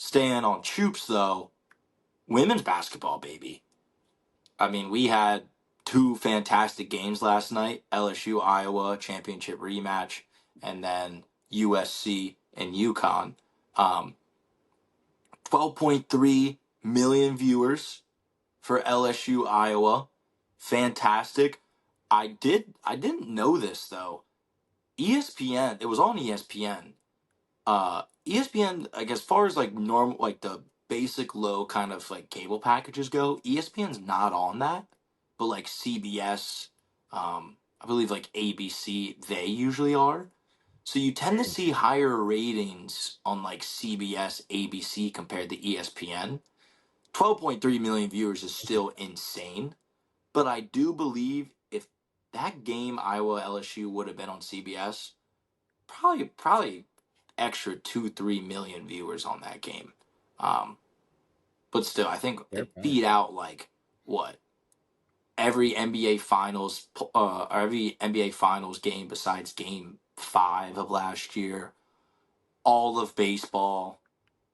Staying on Choops, though, women's basketball, baby. I mean, we had two fantastic games last night: LSU Iowa championship rematch, and then USC and UConn. 12.3 million viewers for LSU Iowa. Fantastic. I didn't know this though. ESPN, it was on ESPN. ESPN, like as far as like normal, like the basic low kind of like cable packages go, ESPN's not on that, but like CBS, I believe like ABC, they usually are. So you tend to see higher ratings on like CBS, ABC compared to ESPN. 12.3 million viewers is still insane, but I do believe if that game Iowa LSU would have been on CBS, probably extra 2-3 million viewers on that game. Um, but still, I think Fair it point. beat out like what every NBA Finals, every NBA Finals game besides Game 5 of last year, all of baseball.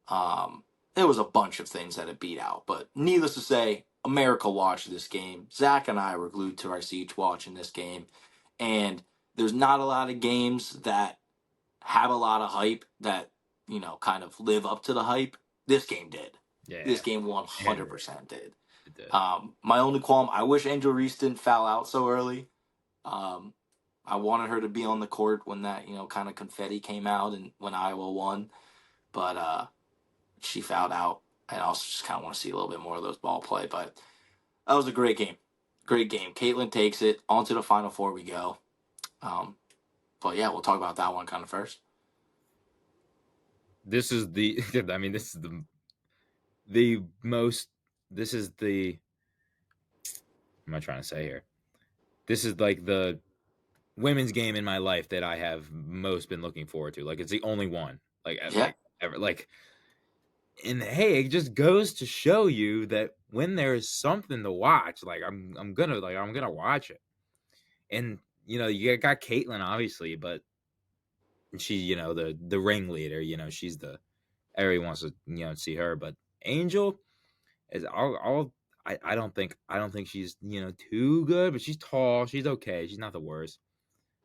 Um, there was a bunch of things that it beat out, but needless to say, America watched this game. Zach and I were glued to our seats watching this game, and there's not a lot of games that have a lot of hype that kind of live up to the hype. This game did. This Yeah, game it 100% did. did. My only qualm, I wish Angel Reese didn't foul out so early. Um, I wanted her to be on the court when that kind of confetti came out and when Iowa won, but she fouled out. And I also just kind of want to see a little bit more of those ball play. But that was a great game. Great game. Caitlin takes it. On to the Final Four we go. But yeah, we'll talk about that one kind of first. This is the. I mean, this is the most. This is the. What am I trying to say here? This is like the women's game in my life that I have most been looking forward to. Like it's the only one. Yeah. Like ever. Like, and hey, it just goes to show you that when there's something to watch, like I'm gonna watch it. And you got Caitlin obviously, but she the ringleader. She's the everyone wants to see her. But Angel is all I don't think she's too good, but she's tall. She's okay. She's not the worst.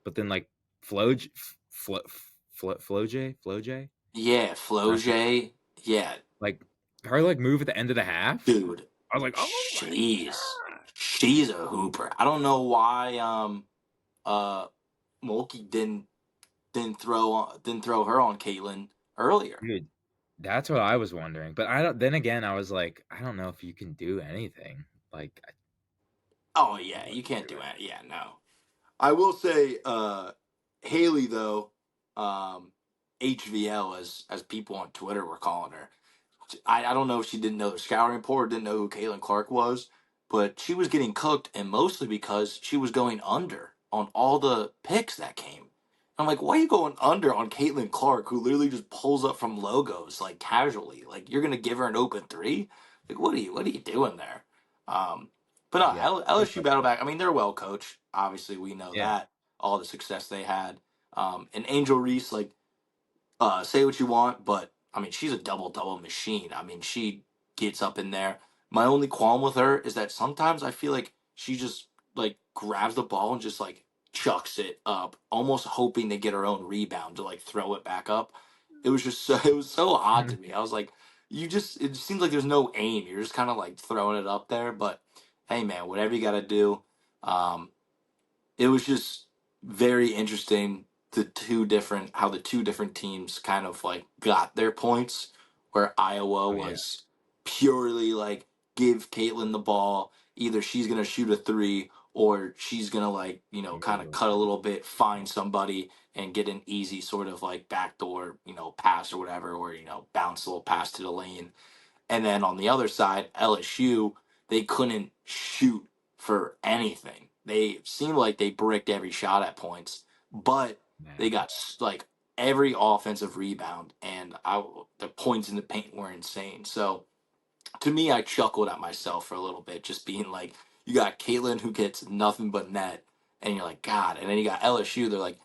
But then like Flo Flo Flo Yeah, Floje. Yeah, like her like move at the end of the half. dude. I was like, oh my god. She's a hooper. I don't know why uh Mulkey didn't throw her on Caitlin earlier. Dude, that's what I was wondering. But I don't. Then again, I was like, I don't know if you can do anything. Like, Oh I yeah, you wouldn't can't do do it. it. Yeah, no. I will say Haley though, HVL as people on Twitter were calling her. I don't know if she didn't know the scouting report, didn't know who Caitlin Clark was, but she was getting cooked, and mostly because she was going under on all the picks that came. I'm like, why are you going under on Caitlin Clark, who literally just pulls up from logos like casually? Like you're gonna give her an open three? Like what are you doing there? Um, but no, Yeah, that's LSU what battle back. I mean, they're well coached. Obviously, we know yeah, that all the success they had. And Angel Reese, like say what you want, but I mean, she's a double double machine. I mean, she gets up in there. My only qualm with her is that sometimes I feel like she just like grabs the ball and just like chucks it up, almost hoping to get her own rebound to like throw it back up. It was so odd to me. I was like, it seems like there's no aim. You're just kind of like throwing it up there. But hey, man, whatever you got to do. Um, it was just very interesting how the two different teams kind of like got their points where Iowa oh yeah, was purely like give Caitlin the ball, either she's gonna shoot a three or she's gonna like kind of cut a little bit, find somebody and get an easy sort of like backdoor pass or whatever, or bounce a little pass to the lane. And then on the other side, LSU, they couldn't shoot for anything. They seemed like they bricked every shot at points, but they man. got like every offensive rebound, and the points in the paint were insane. So to me, I chuckled at myself for a little bit, just being like, you got Caitlin who gets nothing but net, and you're like, God. And then you got LSU, they're like,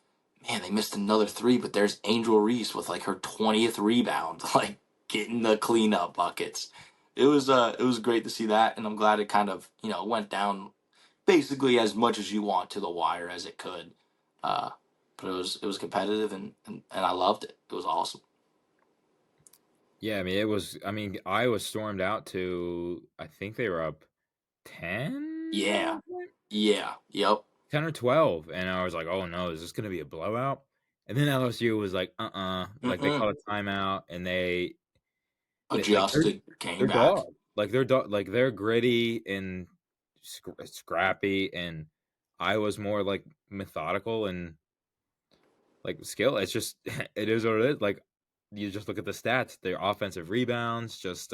man, they missed another three, but there's Angel Reese with like her 20th rebound. Like, getting the cleanup buckets. It was great to see that, and I'm glad it kind of went down basically as much as you want to the wire as it could. Uh, but it was competitive, and I loved it. It was awesome. Yeah, I mean, it was. I mean, Iowa stormed out to. I think they were up 10 at Yeah, one point, yeah, yep, 10 or 12, and I was like, "Oh no, is this going to be a blowout?" And then LSU was like, like they mm-mm. called a timeout, and like Adjusted, came they're back. dog, like they're gritty and scrappy, and Iowa's more like methodical and like skill. It's just it is what it is. Like you just look at the stats, their offensive rebounds, just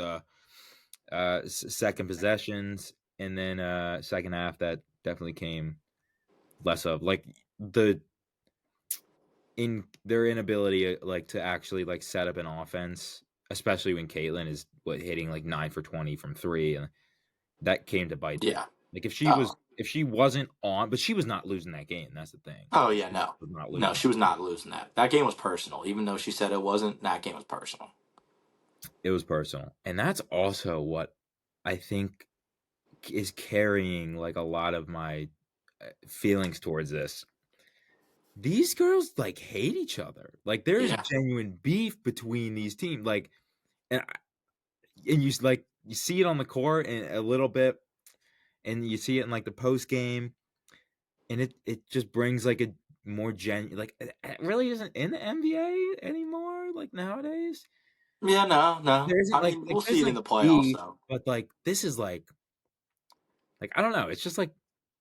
second possessions, and then second half that definitely came less of like the in their inability like to actually like set up an offense, especially when Caitlin is hitting like 9 for 20 from three, and that came to bite them. Yeah. Like Oh. if she wasn't on, but she was not losing that game. That's the thing. Oh Like yeah. she No. was not No. losing She that was game. not losing that. That game was personal, even though she said it wasn't. That game was personal. It was personal, and that's also what I think is carrying like a lot of my feelings towards this. These girls like hate each other. Like there's Yeah. genuine beef between these teams. Like and and you see it on the court and a little bit, and you see it in like the post game, and it just brings like a more genuine like it really isn't in the NBA anymore. Like nowadays, Yeah. No. No. there isn't I mean, we'll see there's it in like the playoffs, beef, though. but like this is like I don't know. It's just like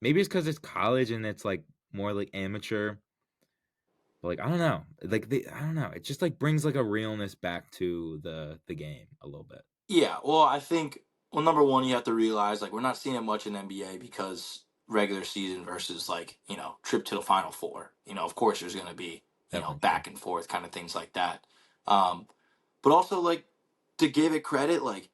maybe it's because it's college and it's like more like amateur. But like I don't know. I don't know. It just like brings like a realness back to the game a little bit. Yeah. Well, I think. Well, number one, you have to realize like we're not seeing it much in NBA because regular season versus like trip to the Final Four. Of course, there's going to be Definitely true. back and forth kind of things like that. Um, but also like to give it credit, like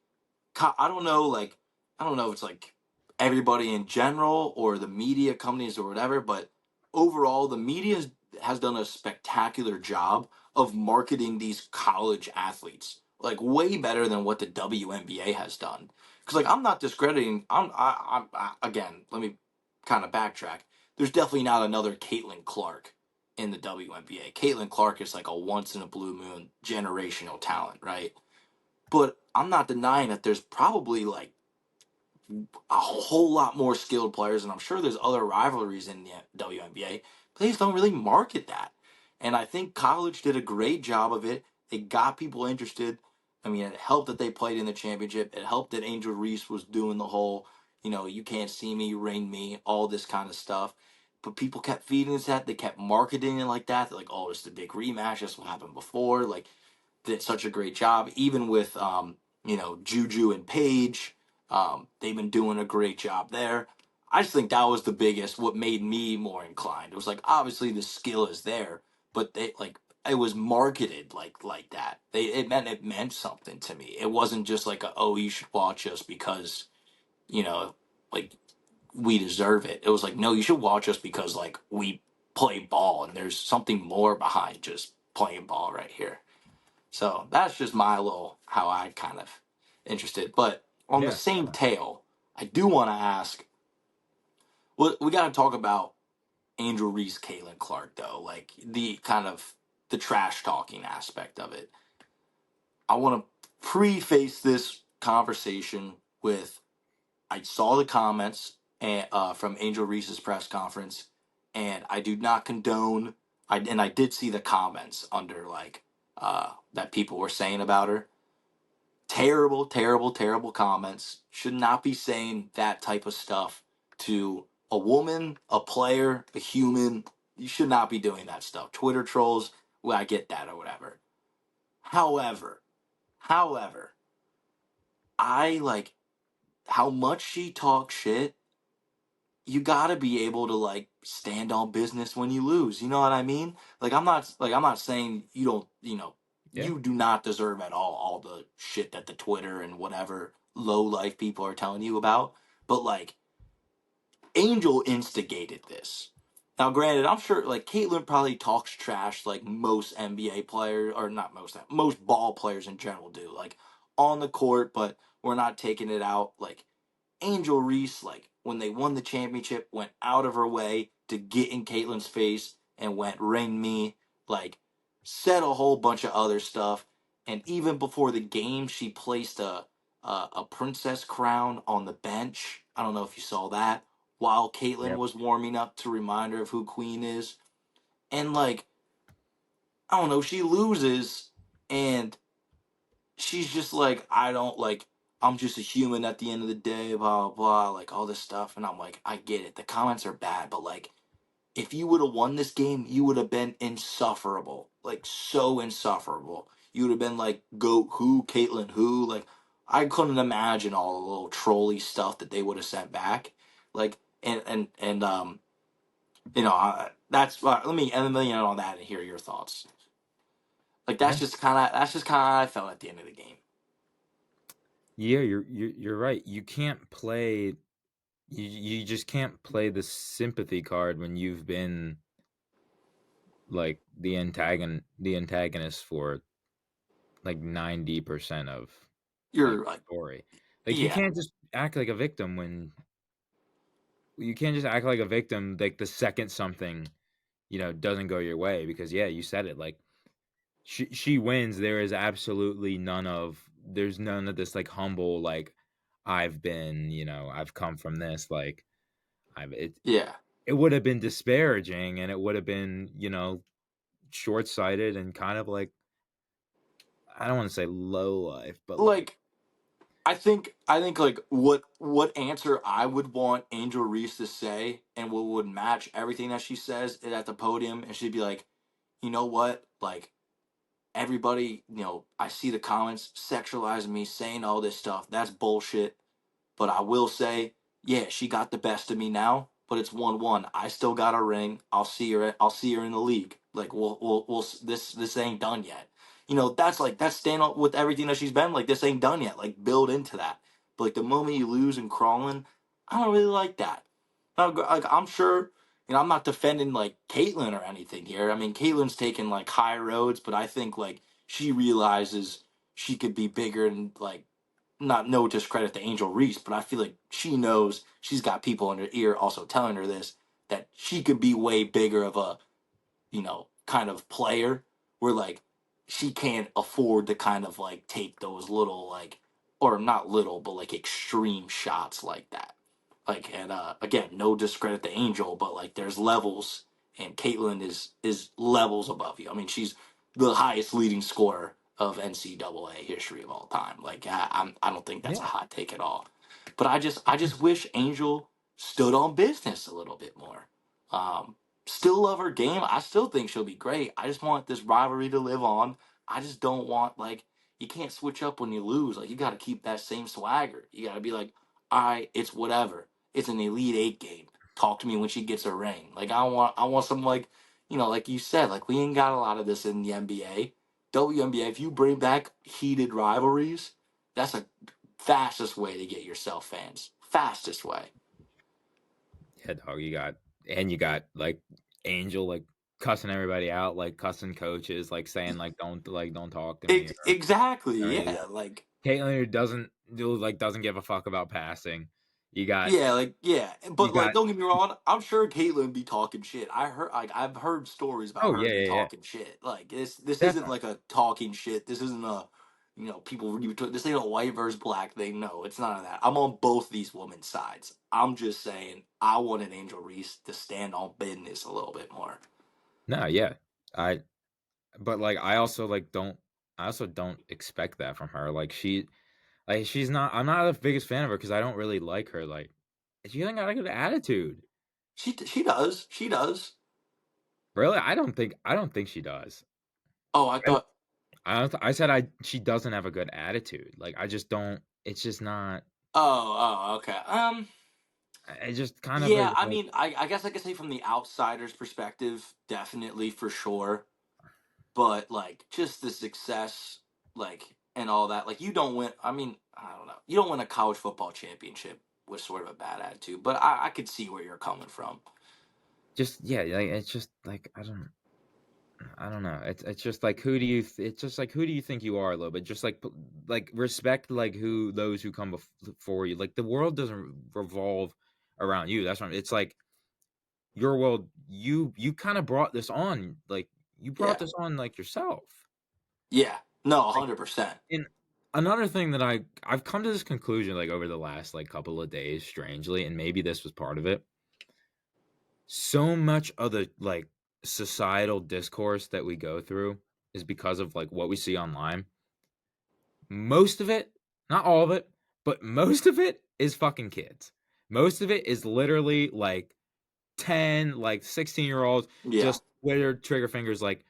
I don't know, like I don't know if it's like everybody in general or the media companies or whatever, but overall, the media has done a spectacular job of marketing these college athletes, like way better than what the WNBA has done. Because like I'm not discrediting. Again. Let me kind of backtrack. There's definitely not another Caitlin Clark in the WNBA. Caitlin Clark is like a once in a blue moon generational talent, right? But I'm not denying that there's probably like a whole lot more skilled players, and I'm sure there's other rivalries in the WNBA. But they just don't really market that. And I think college did a great job of it. It got people interested. I mean, it helped that they played in the championship. It helped that Angel Reese was doing the whole, you can't see me, ring me, all this kind of stuff. But people kept feeding us that. They kept marketing it like that. They're like, oh, it's the big rematch. That's what happened before. Like, did such a great job, even with Juju and Paige. They've been doing a great job there. I just think that was the biggest. What made me more inclined. It was like obviously the skill is there, but they like it was marketed like that. It meant something to me. It wasn't just like oh you should watch us because you know like we deserve it. It was like no you should watch us because like we play ball and there's something more behind just playing ball right here. So that's just my little how I kind of interested. But on the Yeah. same tail, I do want to ask. Well, we got to talk about Angel Reese, Caitlin Clark, though. Like the kind of the trash talking aspect of it. I want to preface this conversation with I saw the comments from Angel Reese's press conference, and I do not condone. I did see the comments under like that people were saying about her. Terrible, terrible, terrible comments. Should not be saying that type of stuff to a woman, a player, a human. You should not be doing that stuff. Twitter trolls, well, I get that or whatever. However, however, I like how much she talks shit. You gotta be able to like stand on business when you lose. You know what I mean? Like I'm not saying you don't. Yeah. You do not deserve at all the shit that the Twitter and whatever low life people are telling you about. But like Angel instigated this, Now, granted, I'm sure like Caitlyn probably talks trash like most NBA players, or not most ball players in general do, like on the court, but we're not taking it out. Like Angel Reese, like when they won the championship, went out of her way to get in Caitlyn's face and went ring me, like said a whole bunch of other stuff. And even before the game, she placed a princess crown on the bench. I don't know if you saw that while Caitlyn Yep. was warming up to remind her of who Queen is. And like, I don't know, she loses and she's just like, I don't like, I'm just a human at the end of the day, blah, blah, blah, like all this stuff. And I'm like, I get it. The comments are bad, but like, if you would have won this game, you would have been insufferable. Like, so insufferable. You would have been like, goat who, Caitlyn who. Like, I couldn't imagine all the little trolly stuff that they would have sent back. Like, that's, let me end on that and hear your thoughts. Like, Yeah. that's just kind of how I felt at the end of the game. Yeah, you're right. You can't play you just can't play the sympathy card when you've been like the antagonist for like 90% of like You're the like, story. Like yeah, you can't just act like a victim like the second something, doesn't go your way because yeah, you said it like she wins, there's none of this like humble like I've come from this like I've yeah. it would have been disparaging and it would have been, short-sighted and kind of like I don't want to say low life, but like Like, I think like what answer I would want Angel Reese to say and what would match everything that she says is at the podium, and she'd be like, you know what, like everybody, I see the comments sexualizing me, saying all this stuff. That's bullshit. But I will say, yeah, she got the best of me now. But it's 1-1. I still got a ring. I'll see her in the league. Like we'll this ain't done yet. That's like that's staying up with everything that she's been. Like this ain't done yet. Like build into that. But like the moment you lose and crawling, I don't really like that. Like I'm sure. I'm not defending like Caitlyn or anything here. I mean, Caitlyn's taking like high roads, but I think like she realizes she could be bigger and like not no discredit to Angel Reese, but I feel like she knows she's got people in her ear also telling her this that she could be way bigger of a kind of player where like she can't afford to kind of like take those little like or not little but like extreme shots like that. Like and again, no discredit to Angel, but like there's levels and Caitlyn is levels above you. I mean, she's the highest leading scorer of NCAA history of all time. Like I don't think that's a yeah. hot take at all. But I just wish Angel stood on business a little bit more. Um, Still love her game. I still think she'll be great. I just want this rivalry to live on. I just don't want like you can't switch up when you lose. Like you got to keep that same swagger. You got to be like, all right, it's whatever. It's an Elite Eight game. Talk to me when she gets her ring. Like I want some like like you said, like we ain't got a lot of this in the NBA. WNBA. If you bring back heated rivalries, that's a fastest way to get yourself fans. Fastest way. Yeah, dog, you got like Angel like cussing everybody out, like cussing coaches, like saying don't talk to me Exactly. or anything. Yeah. Like Caitlyn who doesn't give a fuck about passing. You got yeah, like yeah, you but like got don't get me wrong, I'm sure Caitlyn be talking shit. I've heard stories about oh her yeah, be yeah, yeah. talking shit. Like this isn't Definitely. like a talking shit. This isn't a people this ain't a white versus black thing. No, it's none of that. I'm on both these women's sides. I'm just saying I wanted Angel Reese to stand on business a little bit more. No, yeah. I but like I also don't expect that from her. She's not I'm not the biggest fan of her because I don't really like her. Like she hasn't got a good attitude. She does. She does. Really? I don't think she does. Oh, I I thought. I said she doesn't have a good attitude. Like I just don't it's just not Oh, okay. I just kind of Yeah, like I mean, I guess I could say from the outsider's perspective, definitely for sure. But like just the success, like and all that, like you don't win. I mean, I don't know. You don't win a college football championship with sort of a bad attitude. But I could see where you're coming from. just yeah, like, it's just like I don't know. It's just like who do you it's just like who do you think you are a little bit? Just like respect like who those who come before you. Like the world doesn't revolve around you. That's what it's like your world you kind of brought this on like you brought Yeah. this on like yourself. Yeah. No, Like 100%. and another thing that I've come to this conclusion like over the last like couple of days strangely and maybe this was part of it. So much of the like societal discourse that we go through is because of like what we see online. Most of it, not all of it, but most of it is fucking kids. Most of it is literally like 10, like 16-year-olds Yeah. just with their trigger fingers like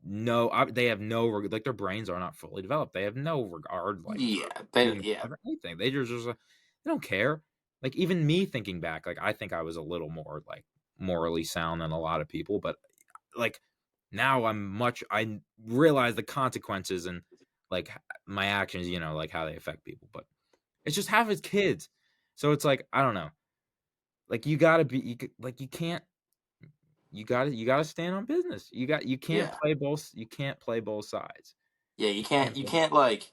no, they have no like their brains are not fully developed. They have no regard like for Yeah. They, being yeah. or anything. They don't care. Like even me thinking back, like I think I was a little more like morally sound than a lot of people, but like now I realize the consequences and like my actions, like how they affect people. But it's just half his kids. So it's like, I don't know. Like you gotta be like you gotta stand on business. Yeah. You can't play both sides. Yeah. And You can't like,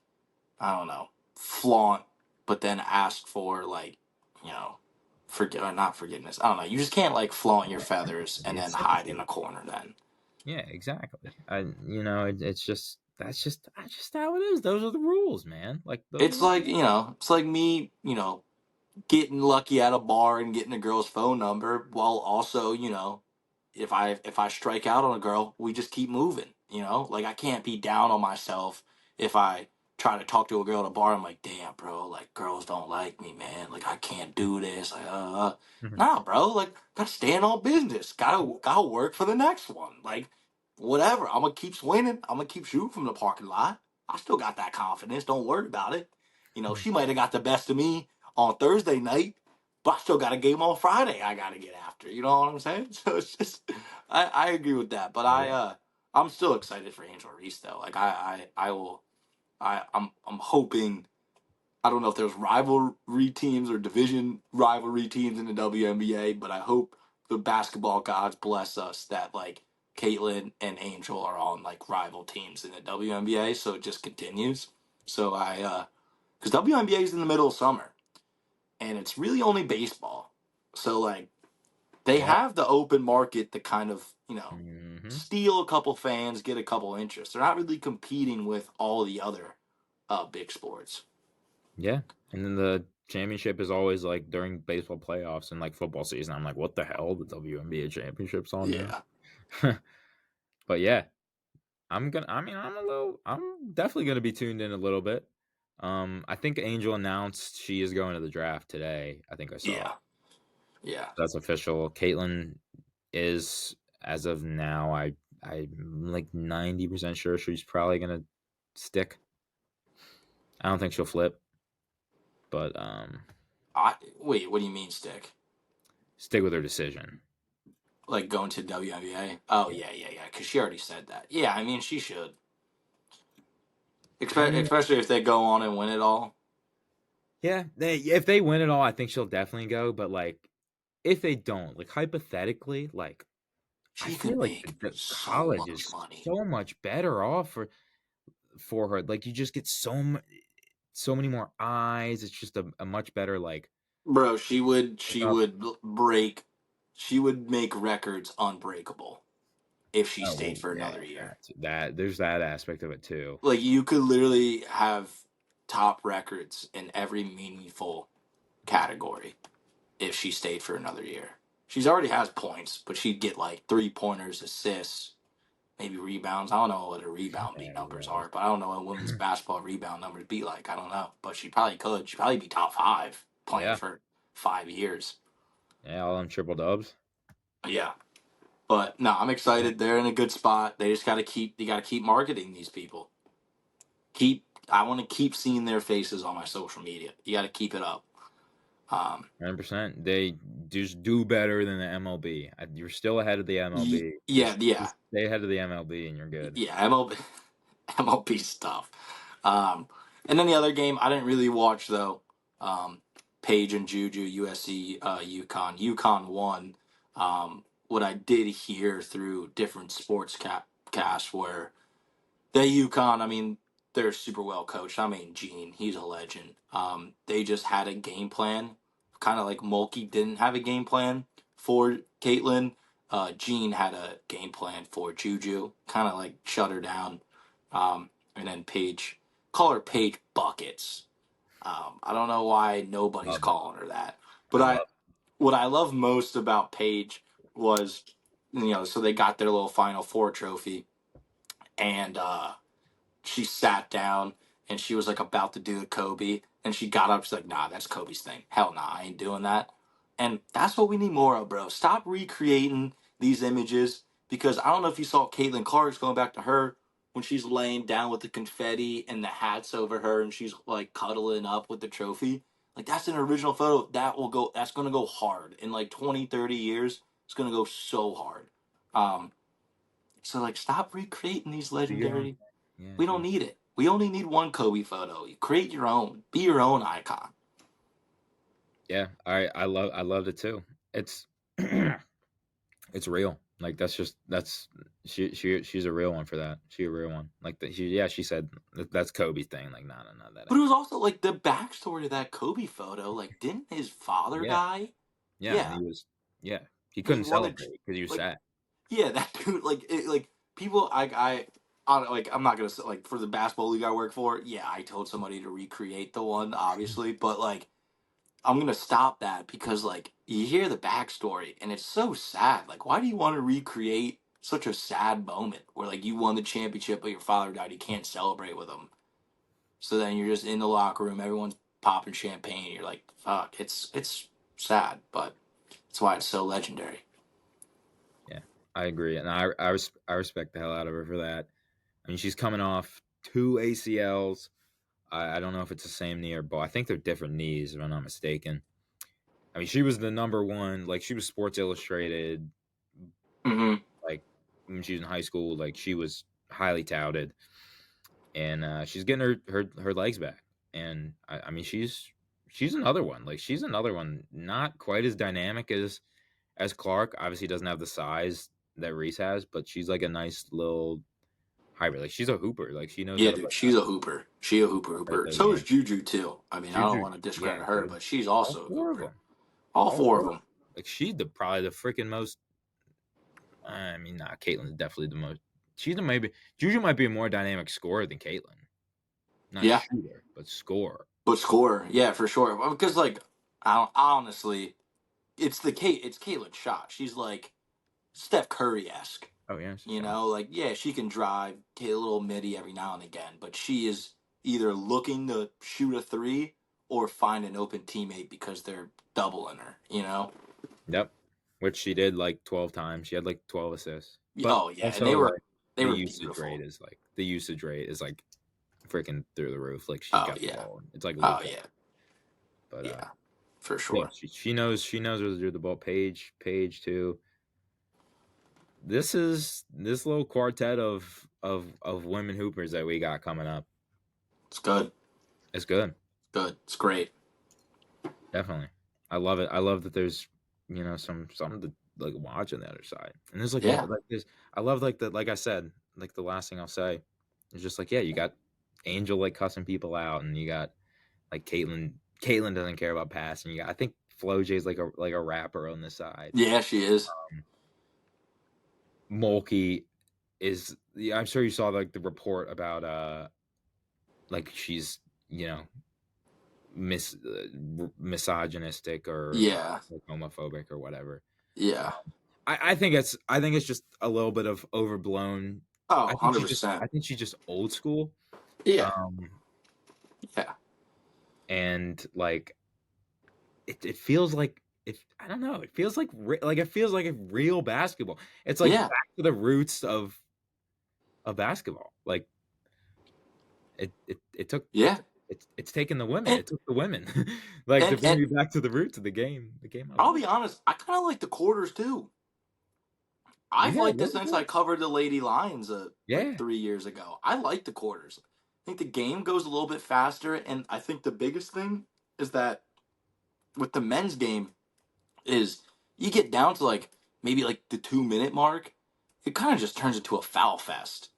I don't know, flaunt, but then ask for like, you know, forget or not forgiveness. I don't know. You just can't like flaunt your feathers and then it's hide in a corner. Then yeah, exactly. It's just that's just how it is. Those are the rules, man. Like those are it's the like rules. it's like me, getting lucky at a bar and getting a girl's phone number while also, if I strike out on a girl, we just keep moving, Like I can't be down on myself if I try to talk to a girl at a bar. I'm like, damn, bro, like girls don't like me, man. Like I can't do this. Like, nah, bro. Like gotta stand on business. Gotta work for the next one. Like whatever. I'm gonna keep swinging. I'm gonna keep shooting from the parking lot. I still got that confidence. Don't worry about it. She might have got the best of me on Thursday night, but I still got a game on Friday I gotta get after. You know what I'm saying? So it's just I agree with that. But Yeah. I'm still excited for Angel Reese though. Like I will I'm hoping. I don't know if there's rivalry teams or division rivalry teams in the WNBA, but I hope the basketball gods bless us that like Caitlyn and Angel are on like rival teams in the WNBA, so it just continues. So because WNBA is in the middle of summer and it's really only baseball. So like they Yeah. have the open market to kind of, Hmm. steal a couple fans, get a couple interests. They're not really competing with all the other big sports. Yeah. And then the championship is always like during baseball playoffs and like football season. I'm like, what the hell? The WNBA championship's on Yeah. now. But yeah, I'm definitely gonna be tuned in a little bit. I think Angel announced she is going to the draft today. I think I saw. Yeah. Yeah. That's official. Caitlin is as of now, I'm like 90% sure she's probably gonna stick. I don't think she'll flip, but Wait, what do you mean stick? stick with her decision. Like going to WNBA? Oh Yeah. yeah, yeah, yeah. Because she already said that. Yeah, I mean she should, I mean, especially if they go on and win it all. yeah, if they win it all, I think she'll definitely go. But like, if they don't, like hypothetically, like I She feel could like make the so college much is money, so much better off for her. Like you just get so many more eyes. It's just a much better like. bro. She Up. would break. She would make records unbreakable if she Oh stayed well, for yeah, another year. that there's that aspect of it too. Like you could literally have top records in every meaningful category if she stayed for another year. She's already has points, but she'd get like 3 pointers, assists, maybe rebounds. I don't know what her rebound beat Yeah, numbers rebounds. are, but I don't know what women's basketball rebound numbers be like. I don't know, but she probably could. She'd probably be top five playing Yeah, for 5 years. yeah, all them triple dubs. Yeah, but no, I'm excited. They're in a good spot. They just got to keep. They got to keep marketing these people. I want to keep seeing their faces on my social media. You got to keep it up. Um, 100%. They just do better than the MLB. You're still ahead of the MLB. yeah, yeah, Just stay ahead of the MLB and you're good. yeah. MLB stuff. Um, and then the other game I didn't really watch though. Um, Page and Juju, USC, UConn. UConn won. what I did hear through different sports casts where they UConn, I mean, they're super well coached. I mean, Gene, he's a legend. They just had a game plan, kind of like Mulkey didn't have a game plan for Caitlin. Gene had a game plan for Juju, kind of like shut her down. And then Paige, call her Paige Buckets. I don't know why nobody's Love it. calling her that, but I love what I love most about Paige was, so they got their little Final Four trophy, and she sat down and she was like about to do the Kobe, and she got up. She's like, "Nah, that's Kobe's thing. Hell nah, I ain't doing that." And that's what we need more of, bro. Stop recreating these images because I don't know if you saw Caitlin Clark's going back to her when she's laying down with the confetti and the hats over her and she's like cuddling up with the trophy. Like that's an original photo that will go. That's gonna go hard in like 20, 30 years. It's gonna go so hard. Um, so like, stop recreating these Do your own legendary. thing. Yeah, We do. don't need it. We only need one Kobe photo. You create your own. Be your own icon. Yeah, I loved it too. It's it's real. Like that's she's a real one for that. She a real one. Like she said that's Kobe's thing. Like no that But it ain't. was also like the backstory to that Kobe photo. Like, didn't his father Yeah, die? yeah, and Yeah, he was yeah he he couldn't wanted celebrate because he was like sad. yeah that dude like people I don't, like I'm not gonna say like for the basketball league I work for. Yeah, I told somebody to recreate the one obviously, but like I'm gonna stop that because like you hear the backstory and it's so sad. Like, why do you want to recreate such a sad moment where like you won the championship but your father died? You can't celebrate with him. So then you're just in the locker room, everyone's popping champagne. You're like, fuck, it's sad, but that's why it's so legendary. Yeah, I agree, and I respect the hell out of her for that. I mean, she's coming off two ACLs. I don't know if it's the same knee or both. I think they're different knees, if I'm not mistaken. I mean, she was the number one. Like she was Sports Illustrated. Mm-hmm. Like when she was in high school, like she was highly touted, and she's getting her legs back. And I mean, she's another one. Like she's another one. Not quite as dynamic as Clark. Obviously, doesn't have the size that Reese has, but she's like a nice little hybrid. Like she's a hooper. Like she knows how Yeah, to play dude, she's a hooper. She a hooper hooper. the So is game. Juju too. I mean, I don't Juju, want to yeah, discredit her, dude. but she's All also a four of hooper. them. All All four of four. them. Like she's probably the freaking most. I mean, nah, Caitlin's definitely the most. She's the maybe Juju might be a more dynamic scorer than Caitlin. Not Yeah, shooter, but scorer. but score, yeah, for sure. Well, because like, honestly, it's Caitlin's shot. She's like Steph Curry esque. Oh yeah, it's a shot. Like yeah, she can drive, hit a little midi every now and again, but she is either looking to shoot a three or find an open teammate because they're doubling her. Yep. Which she did like 12 times. She had like 12 assists. But Oh yeah, and also like they the were usage beautiful. rate is like freaking through the roof. Like she's Oh got the yeah, ball. It's like oh Luca. yeah, But yeah, for yeah, sure. she knows where to do the ball. Page too. This little quartet of women hoopers that we got coming up. It's good, It's good. good. It's great. Definitely. I love it. I love that there's something to like watch on the other side. And there's like Yeah, this I love like I said, like the last thing I'll say is just like, yeah, you got Angel like cussing people out and you got like Caitlin doesn't care about passing. I think Flo J's like a rapper on the side. yeah, she is. Mulkey is yeah, I'm sure you saw like the report about like she's you know misogynistic or Yeah, like homophobic or whatever. yeah. I think it's just a little bit of overblown. Oh, I think she's just 100%. I think she's just old school. Yeah, Um yeah, and like it feels like it I don't know, it feels like it feels like a real basketball. It's like yeah, back to the roots of basketball. Like it took yeah. it's taken the women. And It took the women like to and bring and me back to the roots of the game I I'll love. be honest, I kind of like the quarters too. I've Yeah, liked it really since I good. covered the Lady Lions like Yeah. 3 years ago. I like the quarters. I think the game goes a little bit faster, and I think the biggest thing is that with the men's game is you get down to like maybe like the 2 minute mark, it kind of just turns into a foul fest.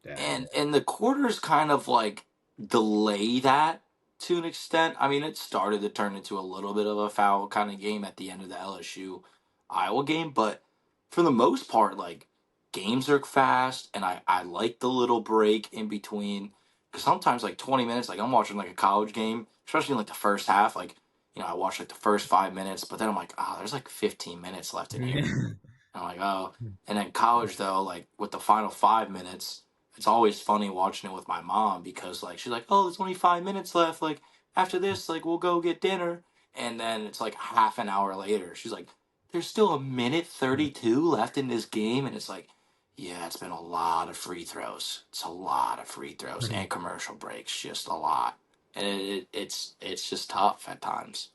Yeah. And the quarters kind of like delay that to an extent. I mean, it started to turn into a little bit of a foul kind of game at the end of the LSU Iowa game, but for the most part, like games are fast, and I like the little break in between because sometimes like 20 minutes, like I'm watching like a college game, especially in like the first half, like I watch like the first 5 minutes, but then I'm like, there's like 15 minutes left in here. I'm like, oh. And then college though, like with the final 5 minutes, it's always funny watching it with my mom because like she's like, oh, there's only 5 minutes left. Like after this, like we'll go get dinner. And then it's like half an hour later, she's like, there's still a minute 32 left in this game, and it's like, yeah, it's been a lot of free throws. It's a lot of free throws and commercial breaks, just a lot, and it's just tough at times.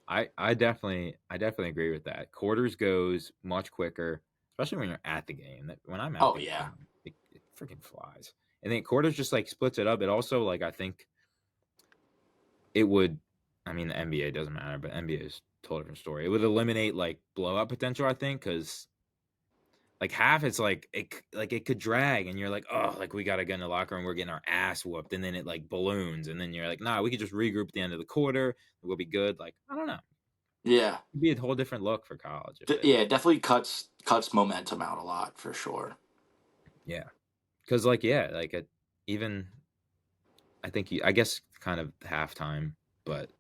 I definitely agree with that. Quarters goes much quicker, especially when you're at the game. When I'm at Oh the yeah, game, it freaking flies. And then quarters just like splits it up. It also like I think it would. I mean, the NBA doesn't matter, but NBA is a totally different story. It would eliminate like blowout potential, I think, because like half it's like it could drag, and you're like, oh, like we gotta get in the locker room, we're getting our ass whooped, and then it like balloons, and then you're like, nah, we could just regroup at the end of the quarter, we'll be good. Like I don't know, yeah, it'd be a whole different look for college if they, yeah. It definitely cuts momentum out a lot for sure. yeah, because like yeah, like even I think I guess kind of halftime, but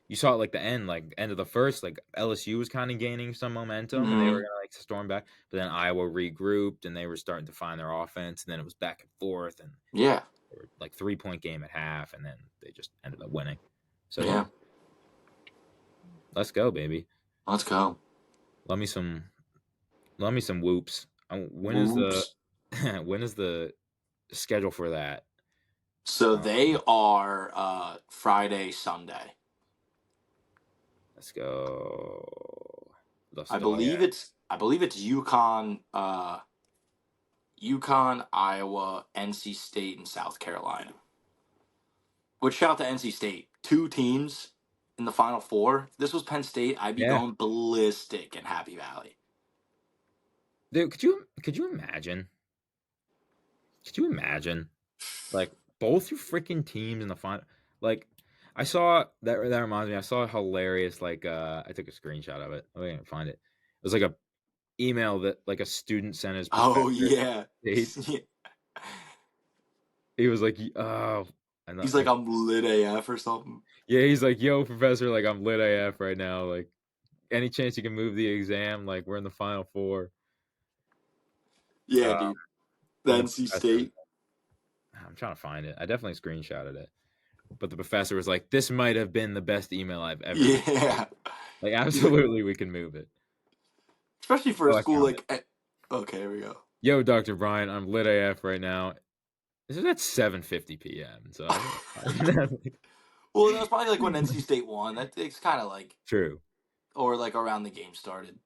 you saw it like the end, like end of the first, like LSU was kind of gaining some momentum, and they were Hmm. gonna like storm back, but then Iowa regrouped, and they were starting to find their offense, and then it was back and forth, and Yeah, they were like 3 point game at half, and then they just ended up winning. So yeah, yeah. let's go, baby. Let's go. Love me some, love me some whoops. When is the Whoops. when is the schedule for that? So Uh, they are Friday, Sunday. let's go. Let's I go. believe Yeah. it's UConn, UConn, Iowa, NC State, and South Carolina. Which shout out to NC State. Two teams in the Final Four. If this was Penn State, I'd be Yeah. going ballistic in Happy Valley. Dude, could you imagine? Could you imagine? Like both your freaking teams in the final. Like I saw that reminds me. I saw a hilarious like I took a screenshot of it. I didn't find it. It was like a email that like a student sent his Oh professor. yeah. State. He was like, oh, and He's like, I'm lit AF or something. yeah, he's like, yo, professor, like I'm lit AF right now. Like any chance you can move the exam? Like we're in the final four. Yeah, Uh, dude. The and the NC professor was State. like, I'm trying to find it. I definitely screenshotted it. But the professor was like, "This might have been the best email I've ever received. Yeah. Like, He's absolutely, we can move it." especially for a Oh, I school found it. like okay, here we go. Yo, Dr. Brian, I'm lit AF right now. This is at 7:50 p.m. So I think Well, that was probably like when NC State won. That it's kind of like, true. or like around the game started.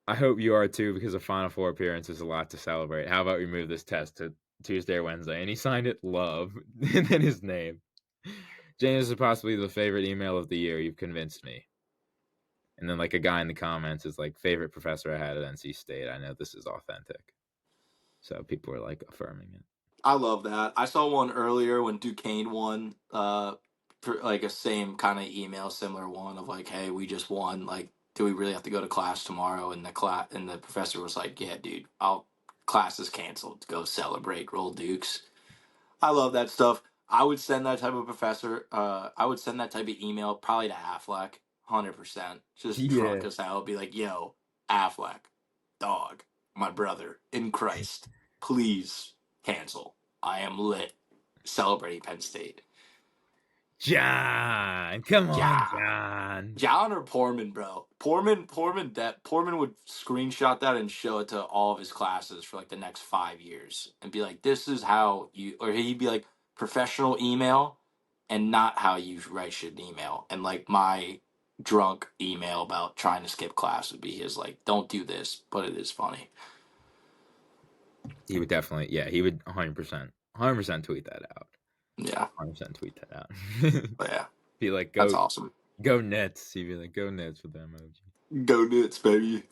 I hope you are too, because a Final Four appearance is a lot to celebrate. How about we move this test to Tuesday or Wednesday? And he signed it, love, and then his name. James is possibly the favorite email of the year. You've convinced me. And then like a guy in the comments is like, favorite professor I had at NC State. I know this is authentic. So people are like affirming it. I love that. I saw one earlier when Duquesne won. For like a same kind of email, similar one of like, "Hey, we just won. Like, do we really have to go to class tomorrow?" And the professor was like, "Yeah, dude, I'll class is canceled. Go celebrate. Roll Dukes." I love that stuff. I would send that type of professor. I would send that type of email probably to Affleck, 100%. Just drunk Yeah. as hell. Be like, "Yo, Affleck, dog, my brother in Christ, please cancel. I am lit. Celebrating Penn State." John, come on, Yeah. John. John or Portman, bro. Portman would screenshot that and show it to all of his classes for like the next 5 years and be like, "This is how you," or he'd be like, "Professional email and not how you write shit in email." And like my drunk email about trying to skip class would be his like, "Don't do this, but it is funny." He would definitely, yeah, he would 100% tweet that out. Yeah, 100% tweet that out. but yeah, Be like, that's go, awesome. go Nets. He'd be like, go Nets with the emoji. Go Nits, baby.